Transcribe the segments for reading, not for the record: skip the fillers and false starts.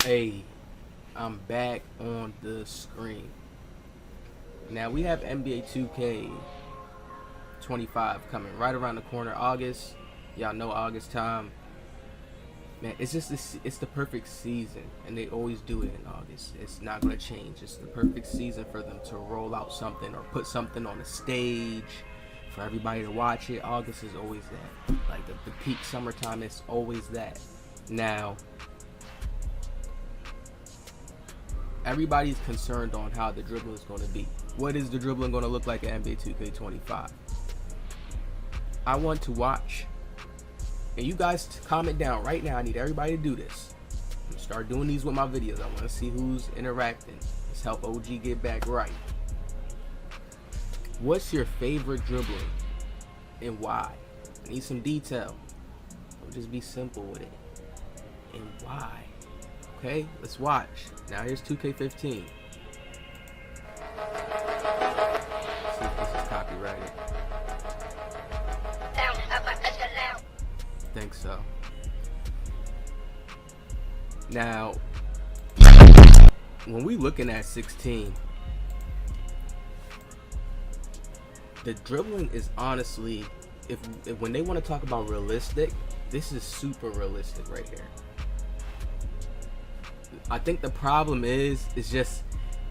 Hey, I'm back on the screen. Now we have NBA 2K25 coming right around the corner. August, y'all know August time. Man, it's the perfect season, and they always do it in August. It's not gonna change. It's the perfect season for them to roll out something or put something on the stage for everybody to watch it. August is always that. Like the peak summertime is always that. Now, everybody's concerned on how the dribbling is going to be. What is the dribbling going to look like at NBA 2K25? I want to watch, and you guys comment down right now. I need everybody to do this. I'm gonna start doing these with my videos. I want to see who's interacting. Let's help OG get back right. What's your favorite dribbling and why? I need some detail. Don't just be simple with it. And why? Okay, let's watch. Now here's 2K15. Let's see if this is copyrighted. I think so. Now, when we looking at 16, the dribbling is honestly, if when they want to talk about realistic, this is super realistic right here. I think the problem is just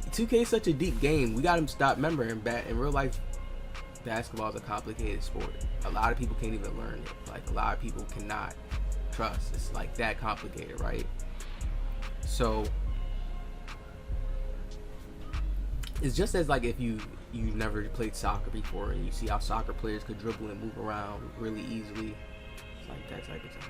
2K is such a deep game. We got to stop remembering in real life, basketball is a complicated sport. A lot of people can't even learn it. Like a lot of people cannot trust. It's like that complicated, right? So it's just as like if you never played soccer before and you see how soccer players could dribble and move around really easily. It's like that type of thing.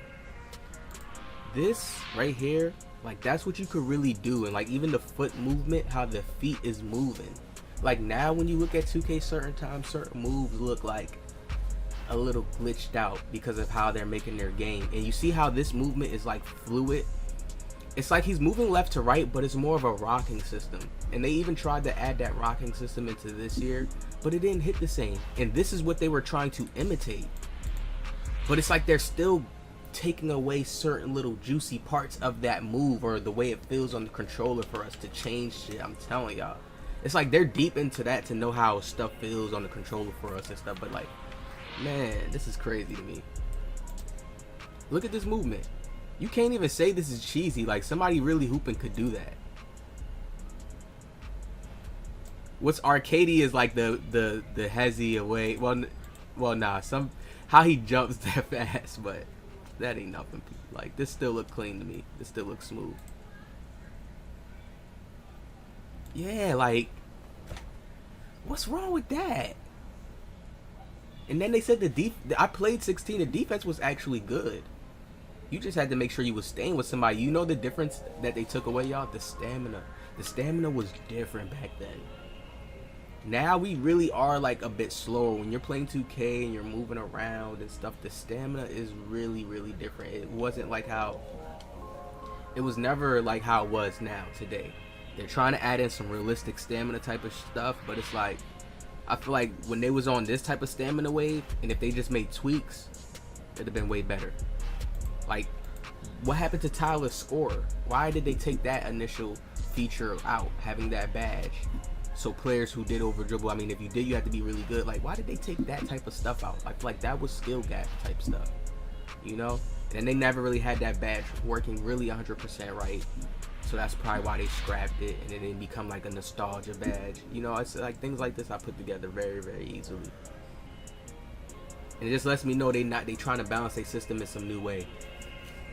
This right here, like that's what you could really do. And like even the foot movement, how the feet is moving. Like now when you look at 2K, certain moves look like a little glitched out because of how they're making their game. And you see how this movement is like fluid. It's like he's moving left to right, but it's more of a rocking system. And they even tried to add that rocking system into this year, but it didn't hit the same. And this is what they were trying to imitate. But it's like they're still taking away certain little juicy parts of that move or the way it feels on the controller for us to change shit. I'm telling y'all, it's like they're deep into that to know how stuff feels on the controller for us and stuff. But like, man, this is crazy to me. Look at this movement. You can't even say this is cheesy. Like somebody really hooping could do that. What's arcadey is like the hezzy away. Well, nah. How he jumps that fast, but that ain't nothing. Like this still look clean to me. This still looks smooth. Yeah, like what's wrong with that? And then they said I played 16. The defense was actually good. You just had to make sure you was staying with somebody. You know the difference that they took away, y'all? The stamina. The stamina was different back then. Now we really are like a bit slower. When you're playing 2K and you're moving around and stuff, the stamina is really, really different. It wasn't like how... It was never like how it was now, today. They're trying to add in some realistic stamina type of stuff, but it's like... I feel like when they was on this type of stamina wave, and if they just made tweaks, it'd have been way better. Like, what happened to Tyler's scorer? Why did they take that initial feature out, having that badge? So players who did over dribble, I mean, if you did, you had to be really good. Like, why did they take that type of stuff out? I feel like that was skill gap type stuff, you know? And they never really had that badge working really 100% right. So that's probably why they scrapped it, and it didn't become like a nostalgia badge. You know, it's like things like this I put together very, very easily. And it just lets me know they trying to balance their system in some new way.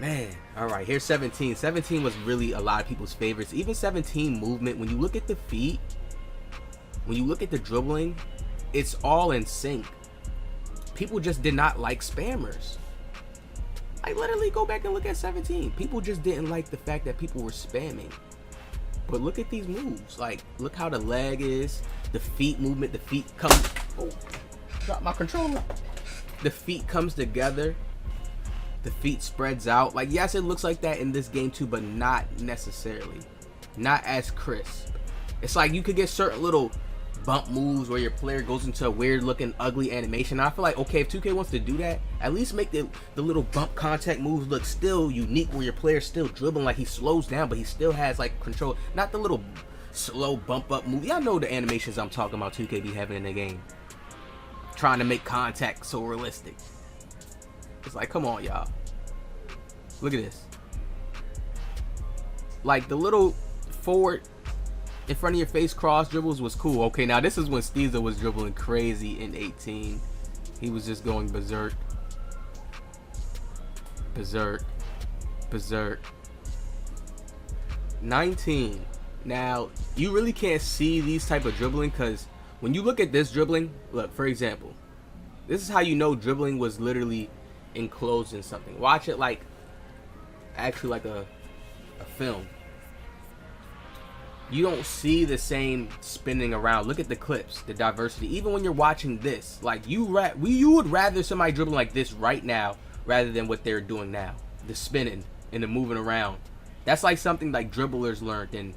Man, all right, here's 17. 17 was really a lot of people's favorites. Even 17 movement, when you look at the feet, when you look at the dribbling, it's all in sync. People just did not like spammers. I literally go back and look at 17. People just didn't like the fact that people were spamming. But look at these moves. Like, look how the leg is, the feet movement, the feet come. Oh, drop my controller. The feet comes together. The feet spreads out. Like, yes, it looks like that in this game too, but not necessarily. Not as crisp. It's like you could get certain little bump moves where your player goes into a weird looking ugly animation. I feel like, okay, if 2K wants to do that, at least make the little bump contact moves look still unique, where your player's still dribbling, like he slows down but he still has like control, not the little slow bump up move. Y'all know the animations I'm talking about 2K be having in the game, trying to make contact so realistic. It's like, come on, y'all. Look at this. Like the little forward in front of your face cross dribbles was cool. Okay, now this is when Steezer was dribbling crazy in 18. He was just going berserk. Berserk. Berserk. 19. Now, you really can't see these type of dribbling, because when you look at this dribbling, look, for example, this is how you know dribbling was literally enclosed in something. Watch it like, actually like a film. You don't see the same spinning around. Look at the clips, the diversity. Even when you're watching this, like you would rather somebody dribbling like this right now rather than what they're doing now. The spinning and the moving around. That's like something like dribblers learned and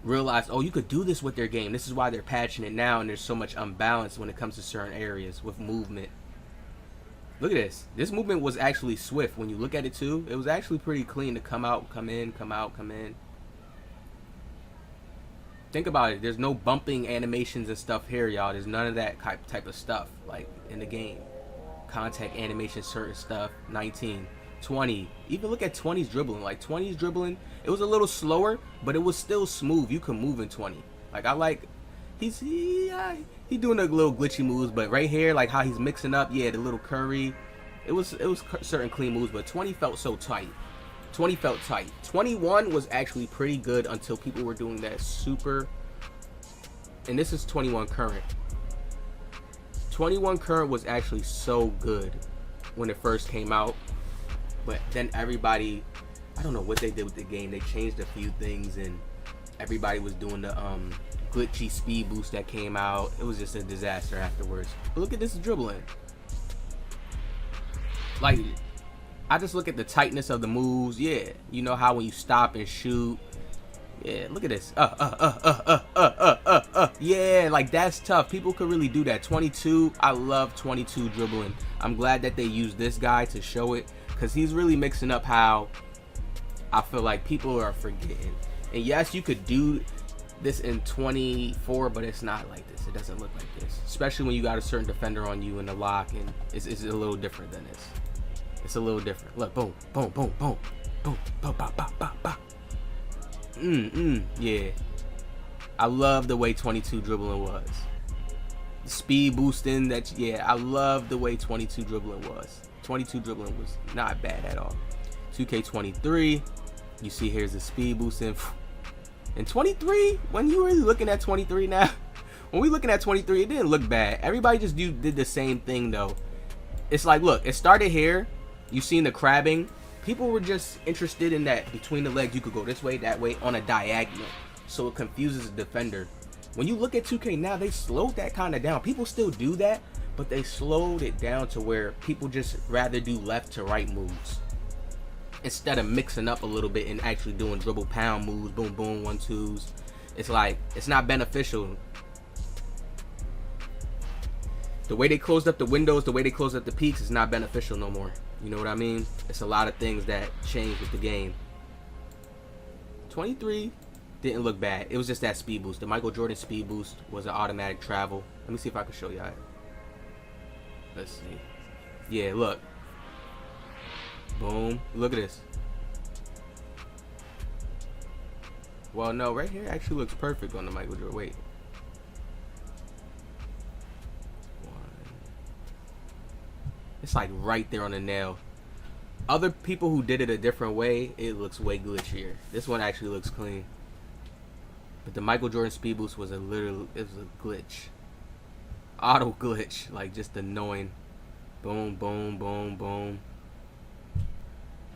realized, oh, you could do this with their game. This is why they're patching it now, and there's so much unbalance when it comes to certain areas with movement. Look at this. This movement was actually swift. When you look at it too, it was actually pretty clean to come out, come in, come out, come in. Think about it. There's no bumping animations and stuff here, y'all. There's none of that type of stuff like in the game. Contact animation, certain stuff. 19, 20. Even look at 20's dribbling. Like 20's dribbling, it was a little slower, but it was still smooth. You can move in 20. Like I like, he doing a little glitchy moves, but right here, like how he's mixing up, yeah, the little curry. It was certain clean moves, but 20 felt so tight. 20 felt tight. 21 was actually pretty good until people were doing that super. And this is 21 current. 21 current was actually so good when it first came out. But then everybody, I don't know what they did with the game. They changed a few things and everybody was doing the glitchy speed boost that came out. It was just a disaster afterwards. But look at this dribbling. Like, I just look at the tightness of the moves. Yeah, you know how when you stop and shoot. Yeah, look at this. Yeah, like that's tough. People could really do that. 22, I love 22 dribbling. I'm glad that they used this guy to show it, because he's really mixing up how I feel like people are forgetting. And yes, you could do this in 24, but it's not like this. It doesn't look like this. Especially when you got a certain defender on you in the lock, and it's a little different than this. It's a little different. Look, boom, boom, boom, boom, boom, boom, boom, boom, boom, boom. Yeah. I love the way 22 dribbling was. The speed boosting, yeah, I love the way 22 dribbling was. 22 dribbling was not bad at all. 2K23, you see here's the speed boosting. And 23, when you really looking at 23 now, when we looking at 23, it didn't look bad. Everybody just did the same thing though. It's like, look, it started here. You seen the crabbing. People were just interested in that between the legs. You could go this way, that way on a diagonal. So it confuses the defender. When you look at 2K now, they slowed that kind of down. People still do that, but they slowed it down to where people just rather do left to right moves instead of mixing up a little bit and actually doing dribble pound moves, boom, boom, 1-2s. It's like, it's not beneficial. The way they closed up the windows, the way they closed up the peaks is not beneficial no more. You know what I mean? It's a lot of things that changed with the game. 23 didn't look bad. It was just that speed boost. The Michael Jordan speed boost was an automatic travel. Let me see if I can show y'all. Let's see. Yeah, look. Boom. Look at this. Well, no, right here actually looks perfect on the Michael Jordan. Wait. It's like right there on the nail. Other people who did it a different way, it looks way glitchier. This one actually looks clean. But the Michael Jordan speed boost was it was a glitch. Auto glitch, like just annoying. Boom, boom, boom, boom.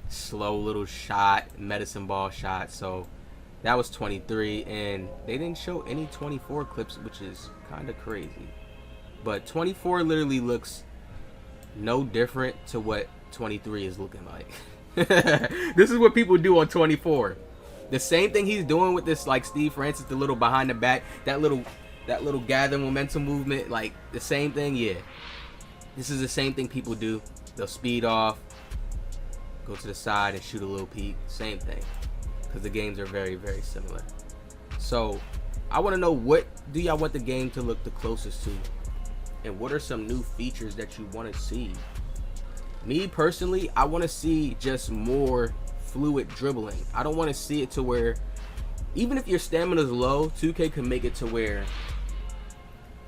Slow little shot, medicine ball shot. So that was 23, and they didn't show any 24 clips, which is kind of crazy. But 24 literally looks no different to what 23 is looking like. This is what people do on 24. The same thing he's doing with this, like Steve Francis, the little behind the back, that that little gather momentum movement, like the same thing. Yeah, this is the same thing people do. They'll speed off, go to the side, and shoot a little peek. Same thing, because the games are very, very similar. So I want to know, what do y'all want the game to look the closest to, and what are some new features that you want to see? Me personally, I want to see just more fluid dribbling. I don't want to see it to where, even if your stamina is low, 2K can make it to where,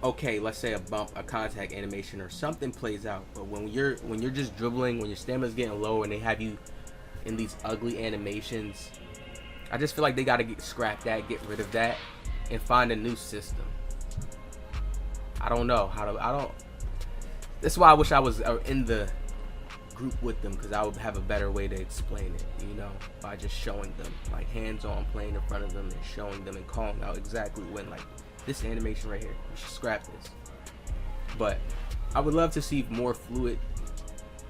okay, let's say a bump, a contact animation or something plays out, but when you're just dribbling, when your stamina's getting low and they have you in these ugly animations, I just feel like they gotta scrap that, get rid of that, and find a new system. I don't know how to. That's why I wish I was in the group with them, because I would have a better way to explain it, you know, by just showing them, like hands-on, playing in front of them and showing them and calling out exactly when, like, this animation right here, we should scrap this. But I would love to see more fluid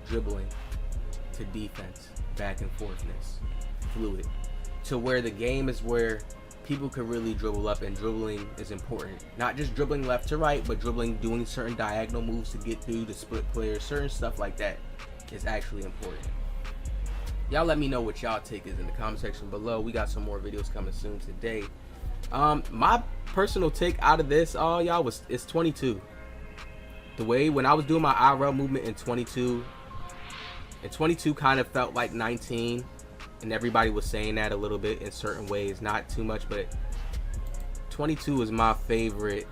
dribbling to defense, back and forthness, fluid, to where the game is where people can really dribble up, and dribbling is important. Not just dribbling left to right, but dribbling, doing certain diagonal moves to get through, to split players, certain stuff like that is actually important. Y'all let me know what y'all take is in the comment section below. We got some more videos coming soon today. My personal take out of this, all y'all, is 22. The way when I was doing my IRL movement in 22, and 22 kind of felt like 19, and everybody was saying that a little bit in certain ways, not too much, but 22 is my favorite,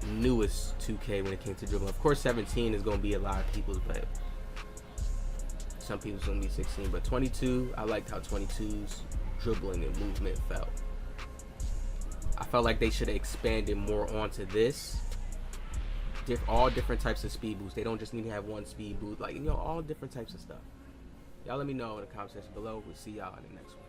newest 2K when it came to dribbling. Of course 17 is going to be a lot of people's, but some people's going to be 16, but 22, I liked how 22's dribbling and movement felt. I felt like they should have expanded more onto this. All different types of speed boosts. They don't just need to have one speed boost, like, you know, all different types of stuff. Y'all let me know in the comment section below. We'll see y'all in the next one.